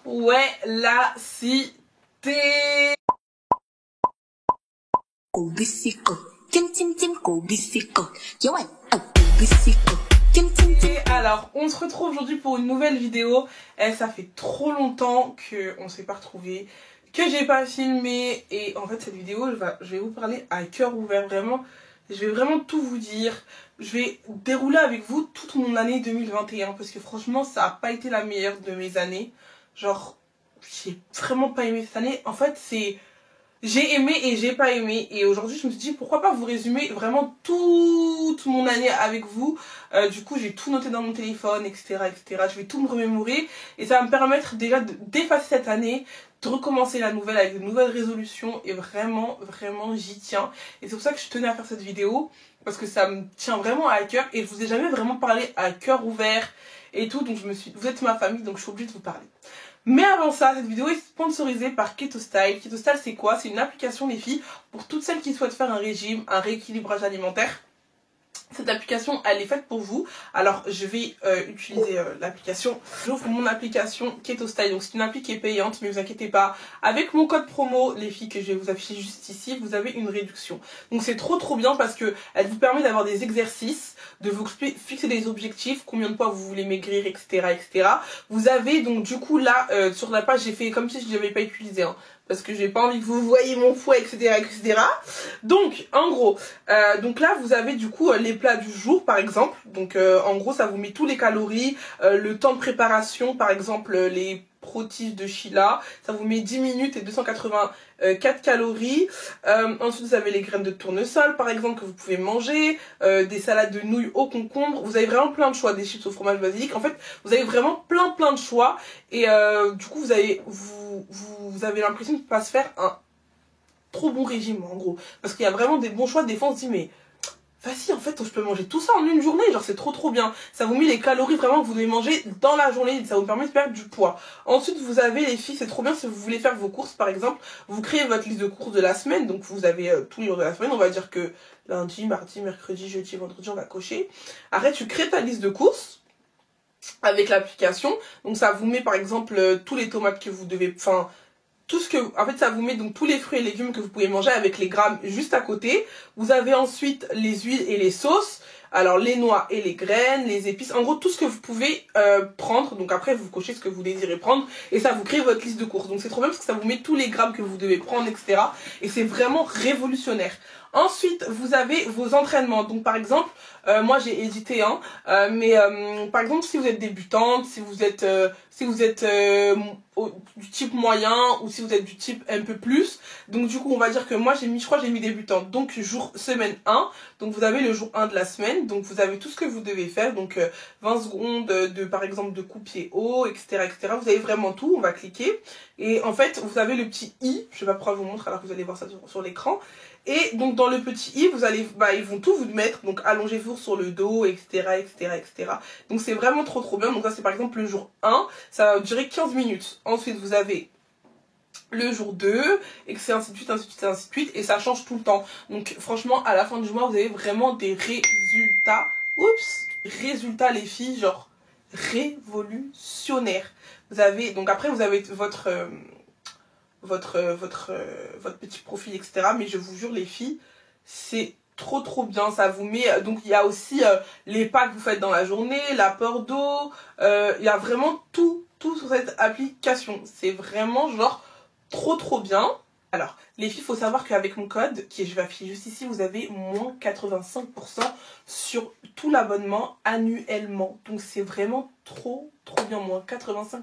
Ouais, la cité. Et alors, on se retrouve aujourd'hui pour une nouvelle vidéo. Ça fait trop longtemps qu'on s'est pas retrouvés, que j'ai pas filmé. Et en fait, cette vidéo, je vais vous parler à cœur ouvert, vraiment. Je vais vraiment tout vous dire. Je vais dérouler avec vous toute mon année 2021 parce que franchement, ça a pas été la meilleure de mes années. Genre, j'ai vraiment pas aimé cette année. En fait, j'ai aimé et j'ai pas aimé. Et aujourd'hui, je me suis dit, pourquoi pas vous résumer vraiment toute mon année avec vous. Du coup, j'ai tout noté dans mon téléphone, etc., etc. Je vais tout me remémorer. Et ça va me permettre déjà d'effacer cette année, de recommencer la nouvelle avec de nouvelles résolutions. Et vraiment, vraiment, j'y tiens. Et c'est pour ça que je tenais à faire cette vidéo. Parce que ça me tient vraiment à cœur. Et je vous ai jamais vraiment parlé à cœur ouvert et tout. Donc, vous êtes ma famille, donc je suis obligée de vous parler. Mais avant ça, cette vidéo est sponsorisée par Keto Style. Keto Style, c'est quoi? C'est une application, les filles, pour toutes celles qui souhaitent faire un régime, un rééquilibrage alimentaire. Cette application, elle est faite pour vous. Alors, je vais utiliser l'application. J'ouvre mon application Keto Style. Donc, c'est une appli qui est payante, mais ne vous inquiétez pas. Avec mon code promo, les filles, que je vais vous afficher juste ici, vous avez une réduction. Donc, c'est trop bien parce que elle vous permet d'avoir des exercices, de vous fixer des objectifs, combien de fois vous voulez maigrir, etc., etc. Vous avez donc du coup là, sur la page, j'ai fait comme si je ne l'avais pas utilisé. Hein, parce que j'ai pas envie que vous voyez mon poids, etc., etc. Donc, en gros, donc là, vous avez du coup les plats du jour, par exemple. Donc, en gros, ça vous met tous les calories, le temps de préparation, par exemple, les protis de Sheila. Ça vous met 10 minutes et 284 calories. Ensuite, vous avez les graines de tournesol, par exemple, que vous pouvez manger. Des salades de nouilles au concombre. Vous avez vraiment plein de choix. Des chips au fromage basilic. En fait, vous avez vraiment plein de choix. Et du coup, vous avez l'impression de ne pas se faire un trop bon régime, en gros. Parce qu'il y a vraiment des bons choix. Des fois, on se dit, mais vas-y, en fait, je peux manger tout ça en une journée. Genre, c'est trop bien. Ça vous met les calories vraiment que vous devez manger dans la journée. Ça vous permet de perdre du poids. Ensuite, vous avez, les filles, c'est trop bien si vous voulez faire vos courses, par exemple. Vous créez votre liste de courses de la semaine. Donc, vous avez tous les jours de la semaine. On va dire que lundi, mardi, mercredi, jeudi, vendredi, on va cocher. Après, tu crées ta liste de courses avec l'application. Donc, ça vous met, par exemple, tous les tomates que vous devez... Enfin, tout ce que, en fait, ça vous met donc tous les fruits et légumes que vous pouvez manger avec les grammes juste à côté. Vous avez ensuite les huiles et les sauces. Alors, les noix et les graines, les épices. En gros, tout ce que vous pouvez prendre. Donc après, vous cochez ce que vous désirez prendre. Et ça vous crée votre liste de courses. Donc c'est trop bien parce que ça vous met tous les grammes que vous devez prendre, etc. Et c'est vraiment révolutionnaire. Ensuite, vous avez vos entraînements. Donc par exemple, moi j'ai édité un. Mais par exemple, si vous êtes débutante, si vous êtes du type moyen ou si vous êtes du type un peu plus. Donc du coup, on va dire que moi je crois que j'ai mis débutante. Donc semaine 1. Donc vous avez le jour 1 de la semaine. Donc vous avez tout ce que vous devez faire. Donc 20 secondes par exemple de coup-pied haut, etc., etc. Vous avez vraiment tout. On va cliquer. Et en fait, vous avez le petit i. Je sais pas pourquoi je vous montre alors que vous allez voir ça sur l'écran. Et donc dans le petit i, vous allez, ils vont tout vous mettre. Donc allongez-vous sur le dos, etc., etc., etc. Donc c'est vraiment trop bien. Donc ça c'est par exemple le jour 1. Ça va durer 15 minutes. Ensuite vous avez le jour 2, et que c'est ainsi de suite, ainsi de suite, ainsi de suite, et ça change tout le temps. Donc franchement, à la fin du mois, vous avez vraiment des résultats. Oups, résultats les filles, genre révolutionnaires. Vous avez, donc après vous avez votre petit profil, etc. Mais je vous jure les filles, c'est trop bien. Ça vous met, donc il y a aussi les pas que vous faites dans la journée, l'apport d'eau, il y a vraiment tout sur cette application. C'est vraiment genre trop bien. Alors, les filles, il faut savoir qu'avec mon code, je vais afficher juste ici, vous avez moins 85% sur tout l'abonnement annuellement. Donc c'est vraiment trop bien, moins 85%.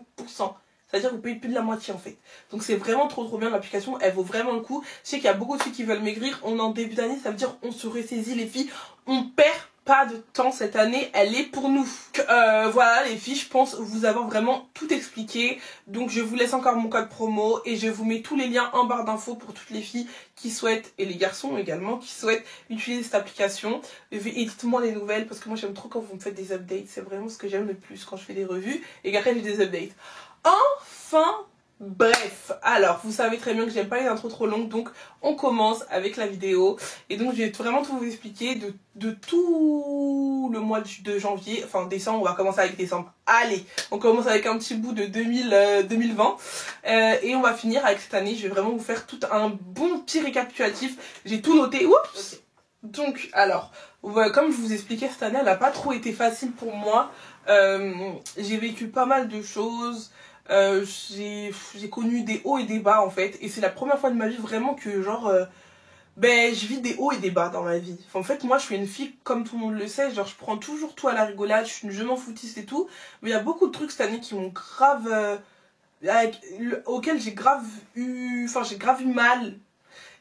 C'est-à-dire que vous payez plus de la moitié en fait. Donc c'est vraiment trop bien l'application, elle vaut vraiment le coup. Je sais qu'il y a beaucoup de filles qui veulent maigrir, on est en début d'année, ça veut dire on se ressaisit les filles, on perd pas de temps cette année, elle est pour nous. Voilà les filles, je pense vous avoir vraiment tout expliqué. Donc je vous laisse encore mon code promo et je vous mets tous les liens en barre d'infos pour toutes les filles qui souhaitent, et les garçons également, qui souhaitent utiliser cette application. Et dites-moi les nouvelles parce que moi j'aime trop quand vous me faites des updates, c'est vraiment ce que j'aime le plus quand je fais des revues et qu'après j'ai des updates. Enfin, Bref, alors vous savez très bien que j'aime pas les intros trop longues, donc on commence avec la vidéo. Et donc je vais vraiment tout vous expliquer de tout le mois de janvier, enfin décembre, on va commencer avec décembre. Allez, on commence avec un petit bout de 2020 et on va finir avec cette année. Je vais vraiment vous faire tout un bon petit récapitulatif. J'ai tout noté. Oups. Okay. Donc alors, comme je vous expliquais, cette année elle n'a pas trop été facile pour moi. J'ai vécu pas mal de choses. J'ai connu des hauts et des bas en fait, et c'est la première fois de ma vie vraiment que genre je vis des hauts et des bas dans ma vie. Enfin, en fait moi je suis une fille, comme tout le monde le sait, genre je prends toujours tout à la rigolade, je m'en foutiste et tout, mais il y a beaucoup de trucs cette année qui m'ont grave auxquels j'ai grave eu mal,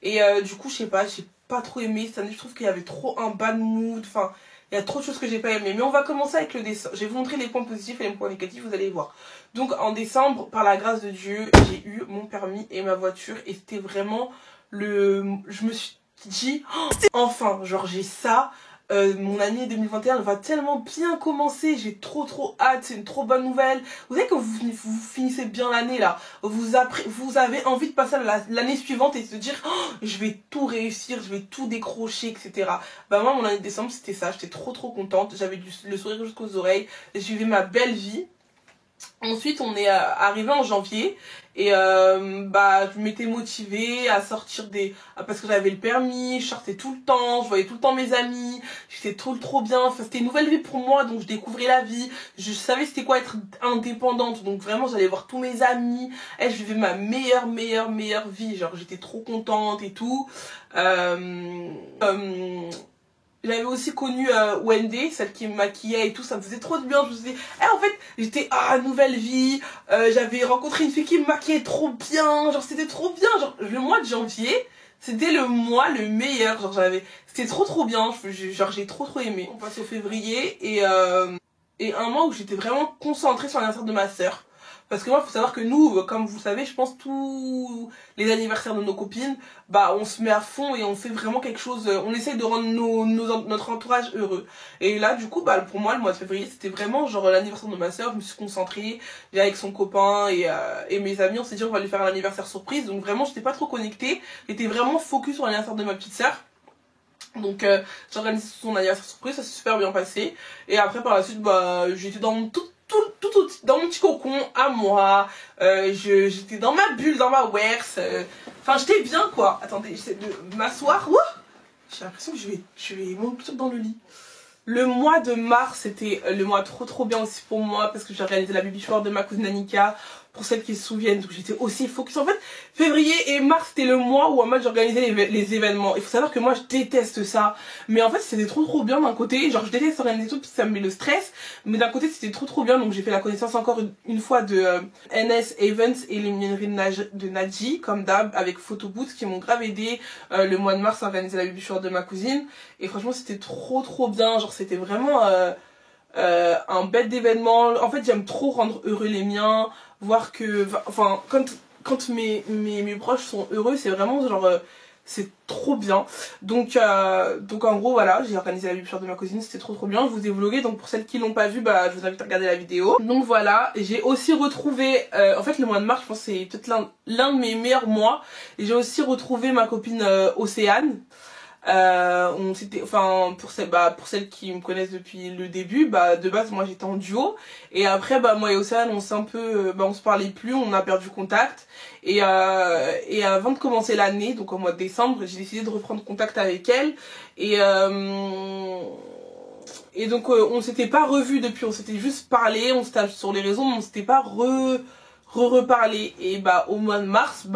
et du coup je sais pas, j'ai pas trop aimé cette année. Je trouve qu'il y avait trop un bad mood, enfin il y a trop de choses que j'ai pas aimé. Mais on va commencer avec le décembre. Je vais vous montrer les points positifs et les points négatifs, vous allez voir. Donc en décembre, par la grâce de Dieu, j'ai eu mon permis et ma voiture. Et c'était vraiment je me suis dit, oh, enfin, genre j'ai ça. Mon année 2021 elle va tellement bien commencer, j'ai trop hâte, c'est une trop bonne nouvelle. Vous savez que vous finissez bien l'année là, vous avez envie de passer à l'année suivante et se dire oh, je vais tout réussir, je vais tout décrocher, etc. Bah moi mon année de décembre c'était ça, j'étais trop contente, j'avais le sourire jusqu'aux oreilles, j'ai vivais ma belle vie. Ensuite on est arrivé en janvier et je m'étais motivée à sortir parce que j'avais le permis, je sortais tout le temps, je voyais tout le temps mes amis, j'étais trop bien, enfin, c'était une nouvelle vie pour moi, donc je découvrais la vie, je savais c'était quoi être indépendante, donc vraiment j'allais voir tous mes amis, et je vivais ma meilleure vie, genre j'étais trop contente et tout. J'avais aussi connu Wendy, celle qui me maquillait et tout, ça me faisait trop de bien. Je me suis dit, en fait, j'étais, nouvelle vie. J'avais rencontré une fille qui me maquillait trop bien. Genre, c'était trop bien. Genre, le mois de janvier, c'était le mois le meilleur. Genre, c'était trop bien. Genre, j'ai trop aimé. On passe au février et un mois où j'étais vraiment concentrée sur l'anniversaire de ma sœur. Parce que moi, il faut savoir que nous, comme vous le savez, je pense tous les anniversaires de nos copines, on se met à fond et on fait vraiment quelque chose, on essaye de rendre notre entourage heureux. Et là, du coup, pour moi, le mois de février, c'était vraiment genre l'anniversaire de ma soeur, je me suis concentrée, avec son copain et mes amis, on s'est dit on va lui faire un anniversaire surprise, donc vraiment, j'étais pas trop connectée, j'étais vraiment focus sur l'anniversaire de ma petite sœur. Donc j'ai organisé son anniversaire surprise, ça s'est super bien passé. Et après par la suite j'étais dans mon dans mon petit cocon à moi, j'étais dans ma bulle, dans ma werse, enfin j'étais bien quoi. Attendez, j'essaie de m'asseoir. J'ai l'impression que je vais monter dans le lit. Le mois de mars, c'était le mois trop bien aussi pour moi parce que j'ai organisé la baby shower de ma cousine Annika, pour celles qui se souviennent, donc j'étais aussi focus. En fait, février et mars, c'était le mois où en mode j'organisais les événements. Il faut savoir que moi, je déteste ça. Mais en fait, c'était trop bien d'un côté. Genre, je déteste organiser tout parce que ça me met le stress. Mais d'un côté, c'était trop bien. Donc, j'ai fait la connaissance encore une fois de NS Evans et les mineries de Nadji, comme d'hab, avec Photobooth, qui m'ont grave aidé le mois de mars à organiser la baby shower de ma cousine. Et franchement, c'était trop bien. Genre, c'était vraiment un bête d'événement. En fait, j'aime trop rendre heureux les miens. Voir que, enfin, quand mes proches sont heureux, c'est vraiment genre, c'est trop bien. Donc en gros, voilà, j'ai organisé la baby shower de ma cousine, c'était trop bien. Je vous ai vlogué, donc pour celles qui l'ont pas vu, je vous invite à regarder la vidéo. Donc voilà, j'ai aussi retrouvé, en fait, le mois de mars, je pense que c'est peut-être l'un de mes meilleurs mois. Et j'ai aussi retrouvé ma copine Océane. Pour celles qui me connaissent depuis le début, de base moi j'étais en duo et après moi et Océane on s'est un peu on se parlait plus, on a perdu contact et avant de commencer l'année, donc au mois de décembre, j'ai décidé de reprendre contact avec elle et donc on s'était pas revus depuis, on s'était juste parlé, on s'était sur les réseaux mais on s'était pas reparler. Et au mois de mars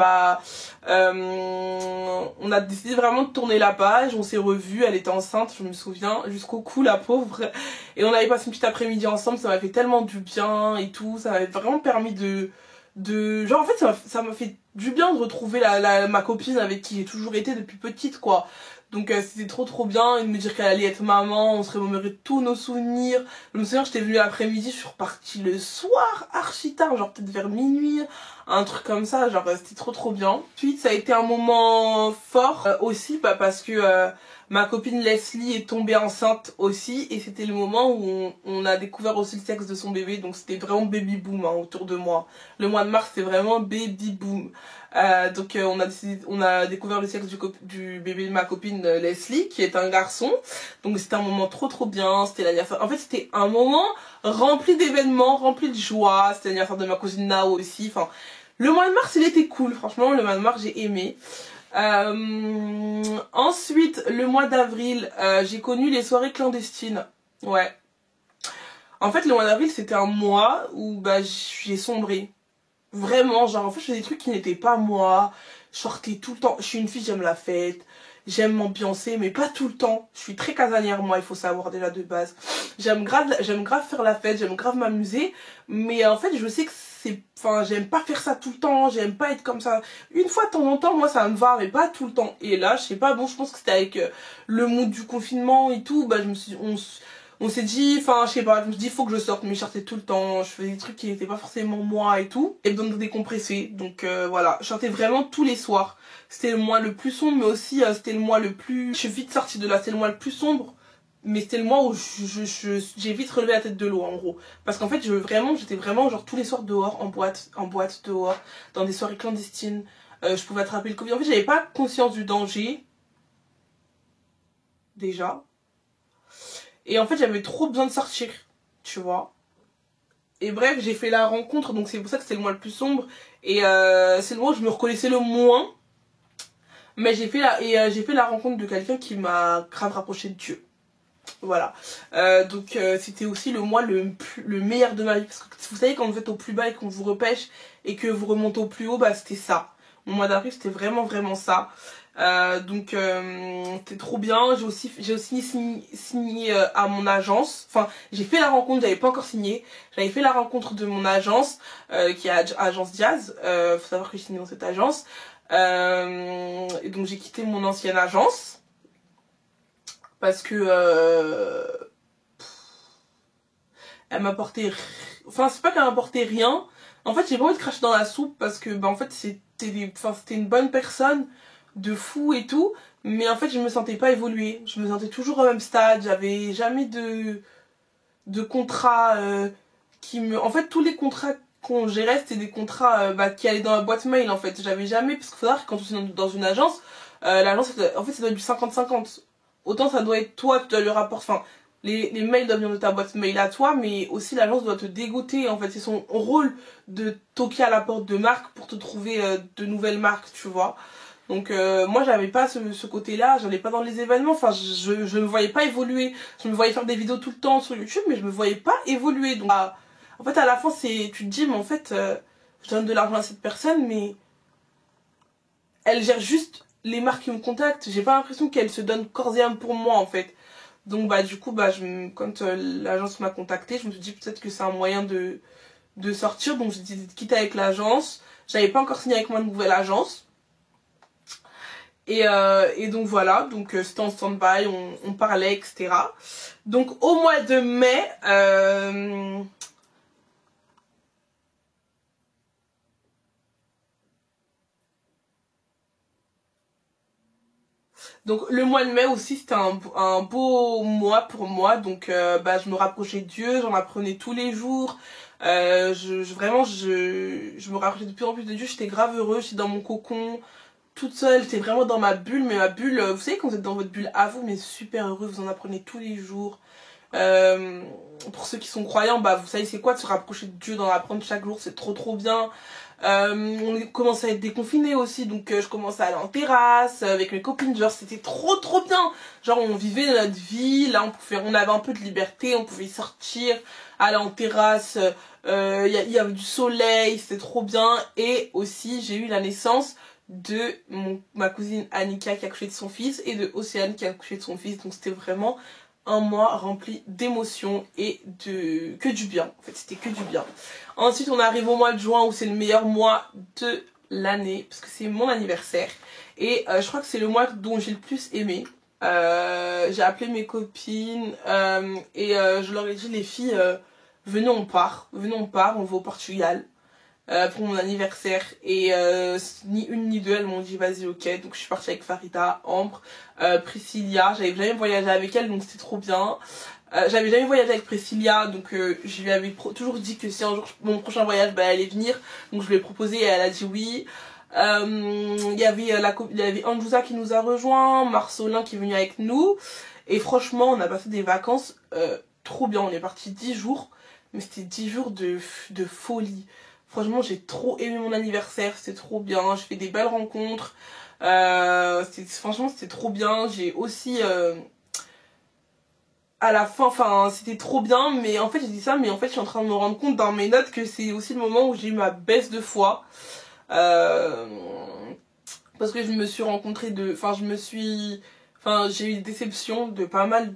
on a décidé vraiment de tourner la page, on s'est revus, elle était enceinte, je me souviens, jusqu'au cou la pauvre, et on avait passé une petite après-midi ensemble, ça m'a fait tellement du bien et tout, ça m'avait vraiment permis genre en fait ça m'a fait du bien de retrouver ma copine avec qui j'ai toujours été depuis petite quoi. Donc c'était trop bien, et de me dire qu'elle allait être maman, on se remémorait tous nos souvenirs. Je me souviens, j'étais venue l'après-midi, je suis repartie le soir, archi tard, genre peut-être vers minuit, un truc comme ça, genre c'était trop bien. Ensuite ça a été un moment fort aussi, parce que Ma copine Leslie est tombée enceinte aussi et c'était le moment où on a découvert aussi le sexe de son bébé, donc c'était vraiment baby boom hein, autour de moi. Le mois de mars c'était vraiment baby boom. On a découvert le sexe du bébé de ma copine Leslie qui est un garçon, donc c'était un moment trop bien. C'était l'anniversaire, en fait c'était un moment rempli d'événements, rempli de joie. C'était l'anniversaire de ma cousine Nao aussi. Enfin, le mois de mars il était cool, franchement le mois de mars j'ai aimé. Ensuite, le mois d'avril, j'ai connu les soirées clandestines. Ouais. En fait, le mois d'avril, c'était un mois où bah, j'ai sombré. Vraiment, genre, en fait, je faisais des trucs qui n'étaient pas moi. Je sortais tout le temps. Je suis une fille, j'aime la fête. J'aime m'ambiancer, mais pas tout le temps. Je suis très casanière, moi, il faut savoir déjà de base. J'aime grave faire la fête, j'aime grave m'amuser. Mais en fait, je sais que c'est... Enfin, j'aime pas faire ça tout le temps, j'aime pas être comme ça. Une fois de temps en temps, moi, ça me va, mais pas tout le temps. Et là, je sais pas, bon, je pense que c'était avec le mood du confinement et tout. Bah, je me suis... On s'est dit, enfin, je sais pas, je me suis dit, faut que je sorte, mais je sortais tout le temps, je faisais des trucs qui n'étaient pas forcément moi et tout, et besoin de décompresser, donc voilà, je sortais vraiment tous les soirs. C'était le mois le plus sombre, mais aussi c'était le mois le plus... Je suis vite sortie de là, c'était le mois le plus sombre, mais c'était le mois où j'ai vite relevé la tête de l'eau, en gros. Parce qu'en fait, j'étais vraiment, genre, tous les soirs dehors, en boîte dehors, dans des soirées clandestines, je pouvais attraper le Covid. En fait, j'avais pas conscience du danger, déjà. Et en fait, j'avais trop besoin de sortir, tu vois. Et bref, j'ai fait la rencontre, donc c'est pour ça que c'était le mois le plus sombre. Et c'est le mois où je me reconnaissais le moins. Mais j'ai fait la rencontre de quelqu'un qui m'a grave rapproché de Dieu. Voilà. C'était aussi le mois le meilleur de ma vie. Parce que vous savez, quand vous êtes au plus bas et qu'on vous repêche et que vous remontez au plus haut, bah c'était ça. Mon mois d'avril, c'était vraiment ça. C'était trop bien. J'ai aussi signé à mon agence. Enfin, j'ai fait la rencontre, j'avais pas encore signé. J'avais fait la rencontre de mon agence, qui est agence Diaz. Faut savoir que j'ai signé dans cette agence. Et donc j'ai quitté mon ancienne agence. Parce que elle m'apportait... Enfin, c'est pas qu'elle m'apportait rien. En fait, j'ai pas envie de cracher dans la soupe parce que, bah, en fait, c'était une bonne personne de fou et tout. Mais en fait, je me sentais pas évoluer. Je me sentais toujours au même stade. J'avais jamais de contrat qui me... En fait, tous les contrats qu'on gérait, c'était des contrats qui allaient dans la boîte mail, en fait. J'avais jamais... Parce qu'il faut savoir que quand on est dans une agence, l'agence, en fait, ça doit être du 50-50. Autant ça doit être toi, tu dois le rapporter... Enfin, les mails doivent venir de ta boîte mail à toi, mais aussi l'agence doit te dégoter. En fait, c'est son rôle de toquer à la porte de marques pour te trouver de nouvelles marques, tu vois. Donc moi j'avais pas ce côté-là, j'allais pas dans les événements, enfin je me voyais pas évoluer. Je me voyais faire des vidéos tout le temps sur YouTube, mais je me voyais pas évoluer. Donc en fait à la fin tu te dis mais en fait je donne de l'argent à cette personne, mais elle gère juste les marques qui me contactent. J'ai pas l'impression qu'elle se donne corps et âme pour moi en fait. Donc bah du coup bah quand l'agence m'a contactée, je me suis dit peut-être que c'est un moyen de sortir. Donc j'ai dit quitte avec l'agence. J'avais pas encore signé avec ma nouvelle agence. Et donc voilà, donc c'était en stand-by, on parlait, etc. Donc au mois de mai, donc le mois de mai aussi c'était un beau mois pour moi. Donc je me rapprochais de Dieu, j'en apprenais tous les jours. Vraiment je me rapprochais de plus en plus de Dieu, j'étais grave heureuse, j'étais dans mon cocon. Toute seule, j'étais vraiment dans ma bulle, mais ma bulle, vous savez quand vous êtes dans votre bulle à vous, mais super heureux, vous en apprenez tous les jours. Pour ceux qui sont croyants, bah vous savez c'est quoi de se rapprocher de Dieu, d'en apprendre chaque jour, c'est trop bien. On commençait à être déconfinés aussi, donc je commençais à aller en terrasse avec mes copines, genre c'était trop bien. Genre on vivait notre vie, là on avait un peu de liberté, on pouvait sortir, aller en terrasse, y avait du soleil, c'était trop bien. Et aussi j'ai eu la naissance de ma cousine Annika qui a accouché de son fils et de Océane qui a accouché de son fils. Donc c'était vraiment un mois rempli d'émotions et que du bien. En fait c'était que du bien. Ensuite on arrive au mois de juin où c'est le meilleur mois de l'année parce que c'est mon anniversaire. Et je crois que c'est le mois dont j'ai le plus aimé. J'ai appelé mes copines et je leur ai dit les filles venez on part, on va au Portugal. pour mon anniversaire. Et ni une ni deux, elles m'ont dit vas-y, ok. Donc je suis partie avec Farida, Ambre, Priscilla. J'avais jamais voyagé avec elle, donc c'était trop bien. J'avais jamais voyagé avec Priscilla, donc je lui avais toujours dit que si un jour mon prochain voyage, bah, elle allait venir. Donc je lui ai proposé et elle a dit oui. Il y avait Anjouza qui nous a rejoint, Marcelin qui est venu avec nous. Et franchement, on a passé des vacances trop bien. On est parti 10 jours, mais c'était 10 jours de folie. Franchement, j'ai trop aimé mon anniversaire, c'était trop bien. J'ai fait des belles rencontres. Franchement, c'était trop bien. J'ai aussi... à la fin, enfin, c'était trop bien. Mais en fait, j'ai dit ça, mais en fait, je suis en train de me rendre compte dans mes notes que c'est aussi le moment où j'ai eu ma baisse de foi. Parce que je me suis rencontrée j'ai eu des déceptions de pas mal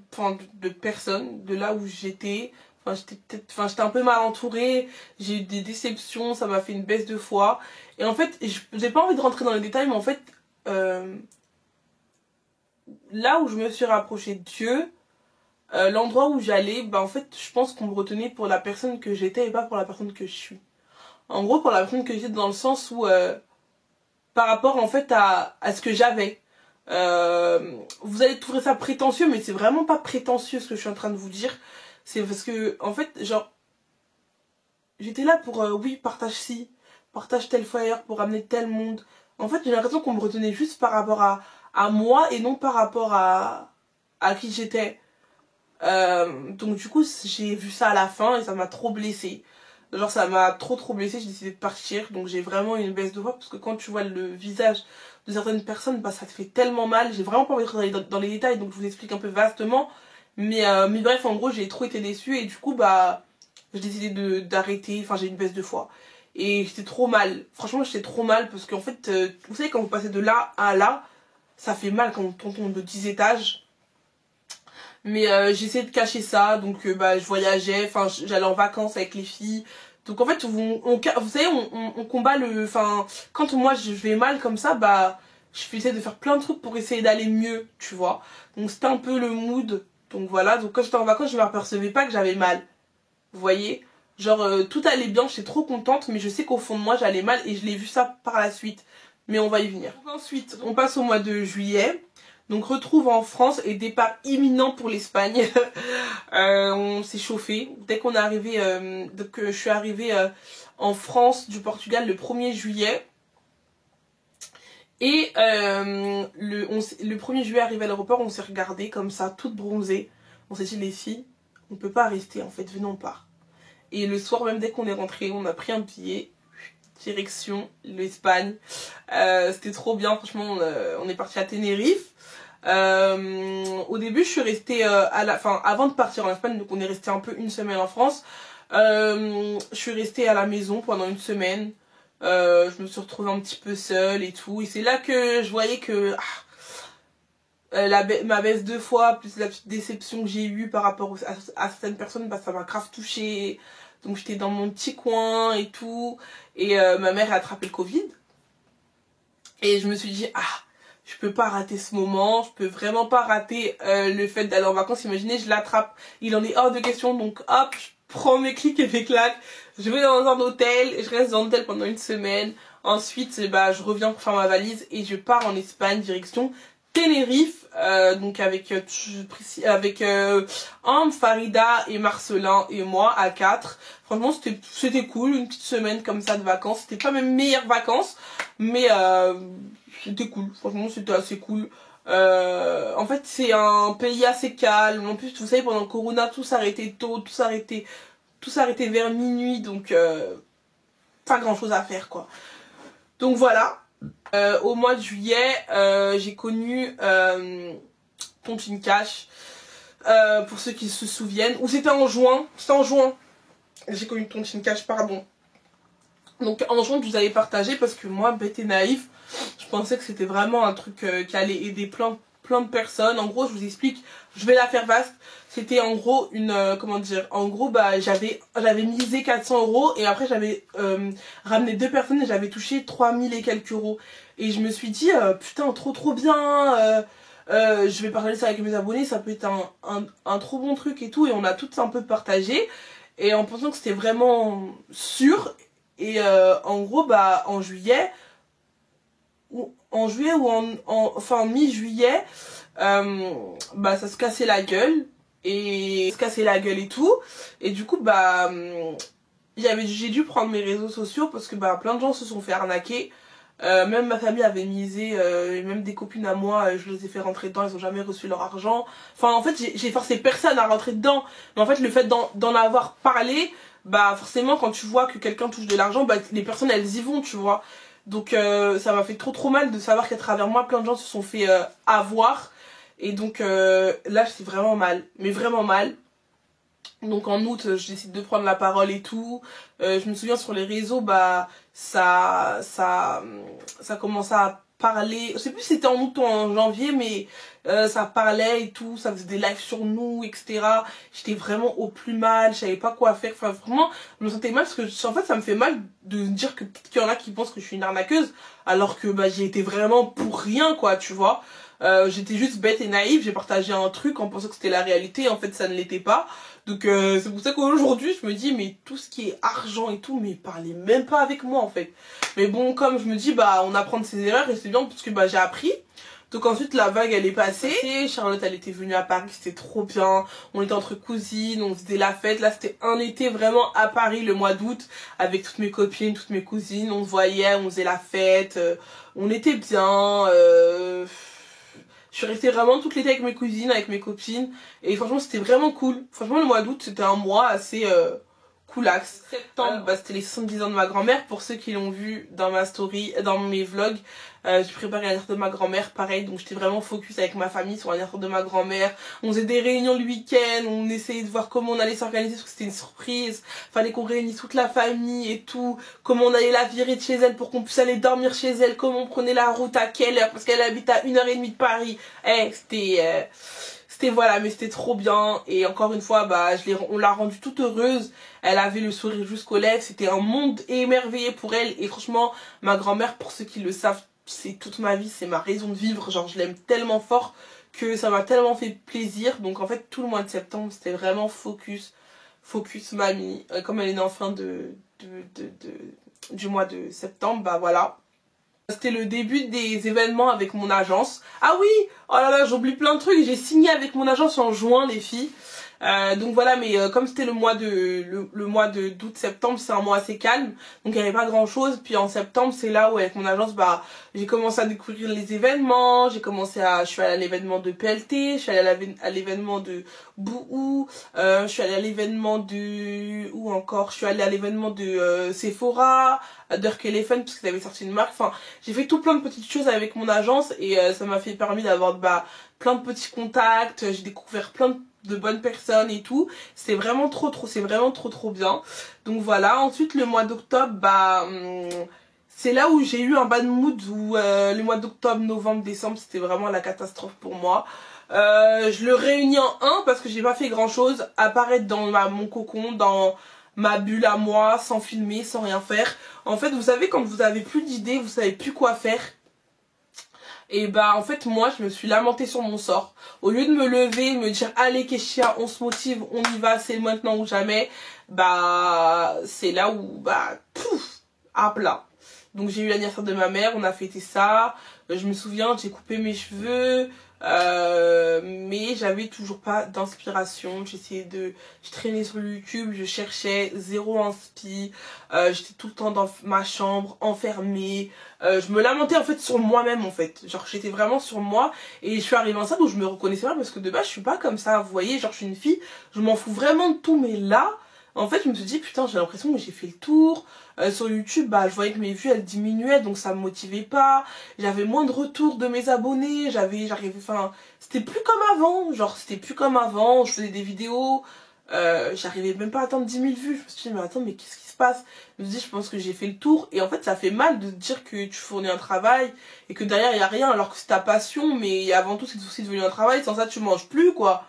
de personnes de là où j'étais. J'étais un peu mal entourée, j'ai eu des déceptions, ça m'a fait une baisse de foi. Et en fait, j'ai pas envie de rentrer dans les détails, mais en fait, là où je me suis rapprochée de Dieu, l'endroit où j'allais, bah en fait, je pense qu'on me retenait pour la personne que j'étais et pas pour la personne que je suis. En gros, pour la personne que j'étais dans le sens où, par rapport en fait à ce que j'avais. Vous allez trouver ça prétentieux, mais c'est vraiment pas prétentieux ce que je suis en train de vous dire. C'est parce que, en fait, genre, j'étais là pour, oui, partage ci, partage tel flyer pour amener tel monde. En fait, j'ai l'impression qu'on me retenait juste par rapport à moi et non par rapport à qui j'étais. Donc du coup, j'ai vu ça à la fin et ça m'a trop blessée. Genre, ça m'a trop blessée, j'ai décidé de partir. Donc j'ai vraiment eu une baisse de foi parce que quand tu vois le visage de certaines personnes, bah ça te fait tellement mal. J'ai vraiment pas envie de rentrer dans les détails, donc je vous explique un peu vastement. Mais bref, en gros, j'ai trop été déçue et du coup, bah, j'ai décidé d'arrêter. Enfin, j'ai une baisse de foi. Et j'étais trop mal. Franchement, j'étais trop mal parce qu'en fait, vous savez, quand vous passez de là à là, ça fait mal quand on tombe de 10 étages. Mais j'essayais de cacher ça, donc bah, je voyageais, enfin j'allais en vacances avec les filles. Donc en fait, vous savez, on combat le... Enfin, quand moi je vais mal comme ça, bah, je essayer de faire plein de trucs pour essayer d'aller mieux, tu vois. Donc c'était un peu le mood. Donc voilà, donc quand j'étais en vacances, je ne m'apercevais pas que j'avais mal. Vous voyez? Genre, tout allait bien, j'étais trop contente, mais je sais qu'au fond de moi, j'allais mal et je l'ai vu ça par la suite. Mais on va y venir. Donc ensuite, on passe au mois de juillet. Donc retrouve en France et départ imminent pour l'Espagne. On s'est chauffé. Dès qu'on est arrivé, je suis arrivée en France du Portugal le 1er juillet. Et le 1er juillet arrivé à l'aéroport, on s'est regardé comme ça, toutes bronzées. On s'est dit les filles, on peut pas rester en fait, venons on part. Et le soir même dès qu'on est rentré, on a pris un billet. Direction l'Espagne. C'était trop bien, franchement, on est parti à Tenerife. Au début je suis restée avant de partir en Espagne, donc on est resté un peu une semaine en France. Je suis restée à la maison pendant une semaine. Je me suis retrouvée un petit peu seule et tout, et c'est là que je voyais que ma baisse de foi plus la petite déception que j'ai eue par rapport à certaines personnes, bah ça m'a grave touchée. Donc j'étais dans mon petit coin et tout, et ma mère a attrapé le Covid et je me suis dit je peux pas rater ce moment, je peux vraiment pas rater le fait d'aller en vacances. Imaginez, je l'attrape, il en est hors de question, donc hop, je prends mes clics et mes claques, je vais dans un hôtel, je reste dans l'hôtel pendant une semaine, ensuite bah, je reviens pour faire ma valise et je pars en Espagne, direction Tenerife, donc avec Ambre, Farida et Marcelin et moi à 4. Franchement c'était cool, une petite semaine comme ça de vacances. C'était pas mes meilleures vacances, mais c'était cool, franchement c'était assez cool. En fait c'est un pays assez calme. En plus vous savez, pendant le Corona tout s'arrêtait tôt, tout s'arrêtait vers minuit, donc pas grand chose à faire quoi. Donc voilà. Au mois de juillet, j'ai connu Tontine Cash, pour ceux qui se souviennent. Ou c'était en juin, j'ai connu Tontine Cash, pardon. Donc en juin, je vous avais partagé parce que moi, bête et naïf, je pensais que c'était vraiment un truc qui allait aider plein de personnes. En gros, je vous explique, je vais la faire vaste. C'était en gros une, comment dire, en gros bah j'avais misé 400 € et après j'avais ramené 2 personnes et j'avais touché 3000 et quelques euros. Et je me suis dit, putain, trop bien, je vais partager ça avec mes abonnés, ça peut être un trop bon truc et tout. Et on a toutes un peu partagé, et en pensant que c'était vraiment sûr. Et en gros, bah, en juillet ou enfin mi-juillet, bah, ça se cassait la gueule. Et se casser la gueule et tout. Et du coup, bah, j'ai dû prendre mes réseaux sociaux parce que bah, plein de gens se sont fait arnaquer. Même ma famille avait misé, et même des copines à moi, je les ai fait rentrer dedans, ils ont jamais reçu leur argent. Enfin, en fait, j'ai forcé personne à rentrer dedans. Mais en fait, le fait d'en avoir parlé, bah forcément, quand tu vois que quelqu'un touche de l'argent, bah les personnes, elles y vont, tu vois. Donc, ça m'a fait trop mal de savoir qu'à travers moi, plein de gens se sont fait avoir. Et donc, là, c'est vraiment mal. Mais vraiment mal. Donc en août, je décide de prendre la parole et tout. Je me souviens sur les réseaux, bah ça commençait à parler. Je sais plus si c'était en août ou en janvier, mais ça parlait et tout. Ça faisait des lives sur nous, etc. J'étais vraiment au plus mal. Je savais pas quoi faire. Enfin vraiment, je me sentais mal parce que en fait, ça me fait mal de dire que peut-être qu'il y en a qui pensent que je suis une arnaqueuse, alors que bah j'y étais vraiment pour rien, quoi, tu vois. J'étais juste bête et naïve. J'ai partagé un truc en pensant que c'était la réalité. En fait, ça ne l'était pas. Donc c'est pour ça qu'aujourd'hui je me dis mais tout ce qui est argent et tout, mais parlez même pas avec moi en fait. Mais bon, comme je me dis bah on apprend de ses erreurs et c'est bien parce que bah j'ai appris. Donc ensuite la vague elle est passée, Charlotte elle était venue à Paris, c'était trop bien, on était entre cousines, on faisait la fête, là c'était un été vraiment à Paris le mois d'août, avec toutes mes copines, toutes mes cousines, on se voyait, on faisait la fête, on était bien, je suis restée vraiment toute l'été avec mes cousines, avec mes copines. Et franchement, c'était vraiment cool. Franchement, le mois d'août, c'était un mois assez coolax. Septembre, bah, c'était les 70 ans de ma grand-mère. Pour ceux qui l'ont vu dans ma story, dans mes vlogs, j'ai préparé l'anniversaire de ma grand-mère, pareil. Donc j'étais vraiment focus avec ma famille sur l'anniversaire de ma grand-mère. On faisait des réunions le week-end, on essayait de voir comment on allait s'organiser parce que c'était une surprise. Fallait qu'on réunisse toute la famille et tout. Comment on allait la virer de chez elle pour qu'on puisse aller dormir chez elle. Comment on prenait la route, à quelle heure, parce qu'elle habite à 1h30 de Paris. C'était voilà, mais c'était trop bien. Et encore une fois, bah on l'a rendue toute heureuse. Elle avait le sourire jusqu'aux lèvres. C'était un monde émerveillé pour elle. Et franchement, ma grand-mère, pour ceux qui le savent, c'est toute ma vie, c'est ma raison de vivre. Genre, je l'aime tellement fort que ça m'a tellement fait plaisir. Donc en fait, tout le mois de septembre, c'était vraiment focus mamie. Comme elle est née en fin du mois de septembre, bah voilà. C'était le début des événements avec mon agence. Ah oui, oh là là, j'oublie plein de trucs. J'ai signé avec mon agence en juin, les filles. Donc voilà, mais comme c'était le mois de d'août-septembre, c'est un mois assez calme, donc il n'y avait pas grand chose. Puis en septembre, c'est là où avec mon agence, bah j'ai commencé à découvrir les événements, je suis allée à l'événement de PLT, je suis allée à l'événement de Bouhou, je suis allée à l'événement de je suis allée à l'événement de Sephora, Dirk Elephant parce qu'ils avaient sorti une marque. Enfin, j'ai fait tout plein de petites choses avec mon agence et ça m'a fait permis d'avoir bah plein de petits contacts, j'ai découvert plein de bonnes personnes et tout. C'est vraiment c'est vraiment trop bien. Donc voilà, ensuite le mois d'octobre, bah c'est là où j'ai eu un bad mood où le mois d'octobre, novembre, décembre, c'était vraiment la catastrophe pour moi. Je le réunis en un parce que j'ai pas fait grand chose, apparaître dans mon cocon, dans ma bulle à moi, sans filmer, sans rien faire. En fait, vous savez, quand vous avez plus d'idées, vous savez plus quoi faire. Et bah en fait moi je me suis lamentée sur mon sort. Au lieu de me lever, me dire allez Keshia, on se motive, on y va, c'est maintenant ou jamais, bah c'est là où bah pouf, à plat. Donc j'ai eu l'anniversaire de ma mère, on a fêté ça. Je me souviens, j'ai coupé mes cheveux, mais j'avais toujours pas d'inspiration. Je traînais sur YouTube, je cherchais zéro inspi. J'étais tout le temps dans ma chambre, enfermée. Je me lamentais en fait sur moi-même en fait. Genre j'étais vraiment sur moi et je suis arrivée à un stade où je me reconnaissais pas parce que de base je suis pas comme ça. Vous voyez, genre je suis une fille, je m'en fous vraiment de tout, mais là. En fait, je me suis dit, putain, j'ai l'impression que j'ai fait le tour. Sur YouTube, bah, je voyais que mes vues, elles diminuaient, donc ça me motivait pas. J'avais moins de retours de mes abonnés. Enfin, c'était plus comme avant. Genre, c'était plus comme avant. Je faisais des vidéos. J'arrivais même pas à atteindre 10 000 vues. Je me suis dit, mais attends, mais qu'est-ce qui se passe? Je me suis dit, je pense que j'ai fait le tour. Et en fait, ça fait mal de te dire que tu fournis un travail et que derrière, il y a rien, alors que c'est ta passion. Mais avant tout, c'est aussi devenu un travail. Sans ça, tu manges plus, quoi.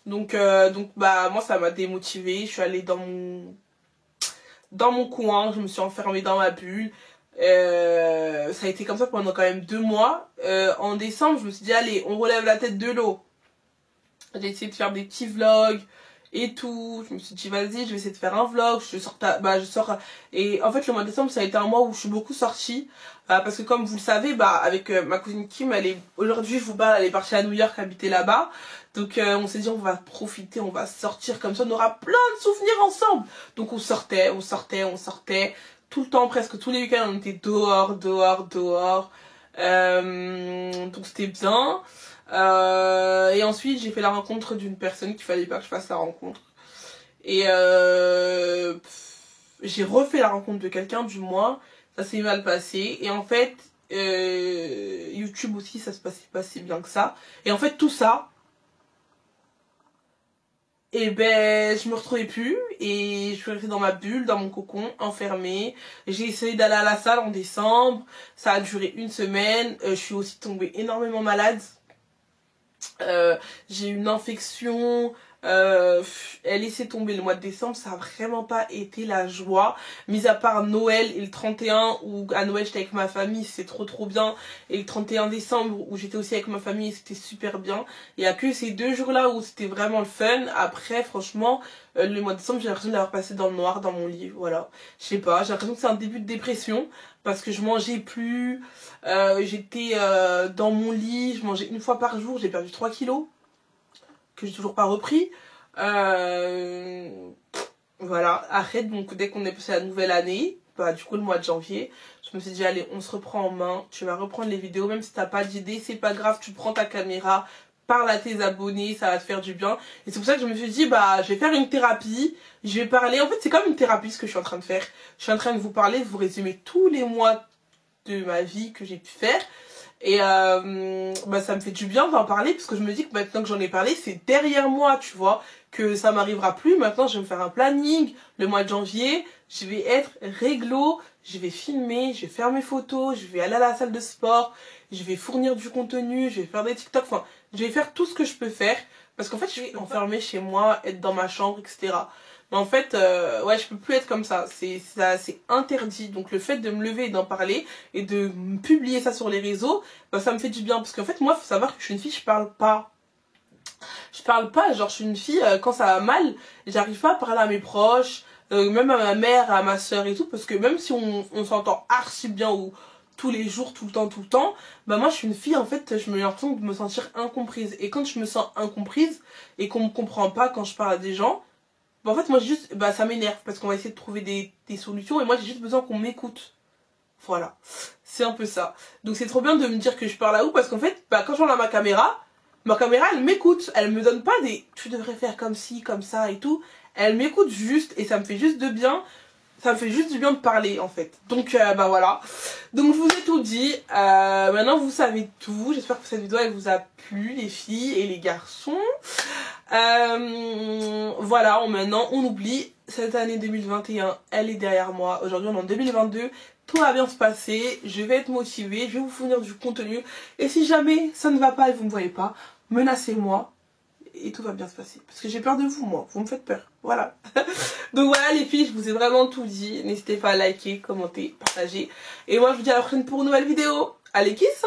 Donc bah moi ça m'a démotivée, je suis allée dans mon coin, je me suis enfermée dans ma bulle. Ça a été comme ça pendant quand même 2 mois. En décembre, je me suis dit allez, on relève la tête de l'eau. J'ai essayé de faire des petits vlogs et tout. Je me suis dit vas-y, je vais essayer de faire un vlog, je sors et en fait le mois de décembre ça a été un mois où je suis beaucoup sortie parce que comme vous le savez, avec ma cousine Kim, aujourd'hui je vous parle, elle est partie à New York habiter là-bas. Donc on s'est dit on va profiter, on va sortir comme ça, on aura plein de souvenirs ensemble. Donc on sortait tout le temps, presque tous les week-ends on était dehors. Donc c'était bien. Et ensuite j'ai fait la rencontre d'une personne qu'il fallait pas que je fasse la rencontre. Et j'ai refait la rencontre de quelqu'un, du moins ça s'est mal passé. Et en fait YouTube aussi ça se passait pas si bien que ça. Et en fait tout ça, et ben je me retrouvais plus et je suis restée dans ma bulle, dans mon cocon, enfermée. J'ai essayé d'aller à la salle en décembre, ça a duré une semaine. Je suis aussi tombée énormément malade. J'ai eu une infection. Elle laissait tomber le mois de décembre, ça a vraiment pas été la joie, mis à part Noël et le 31 où à Noël j'étais avec ma famille, c'est trop bien, et le 31 décembre où j'étais aussi avec ma famille, c'était super bien. Il y a que ces 2 jours là où c'était vraiment le fun. Après franchement le mois de décembre j'ai l'impression d'avoir passé dans le noir dans mon lit, voilà. Je sais pas, j'ai l'impression que c'est un début de dépression parce que je mangeais plus, j'étais dans mon lit, je mangeais 1 fois par jour, j'ai perdu 3 kilos que j'ai toujours pas repris. Voilà, arrête. Donc dès qu'on est passé à la nouvelle année, du coup le mois de janvier, je me suis dit allez, on se reprend en main, tu vas reprendre les vidéos, même si t'as pas d'idée, c'est pas grave, tu prends ta caméra, parle à tes abonnés, ça va te faire du bien. Et c'est pour ça que je me suis dit je vais faire une thérapie, je vais parler, en fait c'est comme une thérapie ce que je suis en train de faire. Je suis en train de vous parler, de vous résumer tous les mois de ma vie que j'ai pu faire. Et ça me fait du bien d'en parler parce que je me dis que maintenant que j'en ai parlé, c'est derrière moi, tu vois, que ça m'arrivera plus. Maintenant, je vais me faire un planning. Le mois de janvier, je vais être réglo, je vais filmer, je vais faire mes photos, je vais aller à la salle de sport, je vais fournir du contenu, je vais faire des TikTok, enfin, je vais faire tout ce que je peux faire parce qu'en fait, je vais enfermer chez moi, être dans ma chambre, etc. Mais en fait, ouais, je peux plus être comme ça. C'est interdit. Donc le fait de me lever et d'en parler et de publier ça sur les réseaux, ça me fait du bien. Parce qu'en fait, moi, faut savoir que je suis une fille, je parle pas. Je parle pas, genre je suis une fille, quand ça va mal, j'arrive pas à parler à mes proches, même à ma mère, à ma soeur et tout, parce que même si on s'entend archi bien ou tous les jours, tout le temps, moi je suis une fille, en fait, je me l'impression de me sentir incomprise. Et quand je me sens incomprise et qu'on me comprend pas quand je parle à des gens, en fait moi j'ai juste, ça m'énerve parce qu'on va essayer de trouver des solutions et moi j'ai juste besoin qu'on m'écoute. Voilà, c'est un peu ça. Donc c'est trop bien de me dire que je parle à où parce qu'en fait, quand je parle à ma caméra elle m'écoute, elle me donne pas des tu devrais faire comme ci, comme ça et tout. Elle m'écoute juste et ça me fait juste de bien. Ça me fait juste du bien de parler en fait. Donc voilà. Donc je vous ai tout dit. Maintenant vous savez tout. J'espère que cette vidéo elle vous a plu les filles et les garçons. Voilà, maintenant on oublie. Cette année 2021 elle est derrière moi. Aujourd'hui on est en 2022. Tout va bien se passer. Je vais être motivée. Je vais vous fournir du contenu. Et si jamais ça ne va pas et vous ne me voyez pas, menacez-moi. Et tout va bien se passer. Parce que j'ai peur de vous, moi. Vous me faites peur. Voilà. Donc voilà les filles, je vous ai vraiment tout dit. N'hésitez pas à liker, commenter, partager. Et moi je vous dis à la prochaine pour une nouvelle vidéo. Allez, qui sent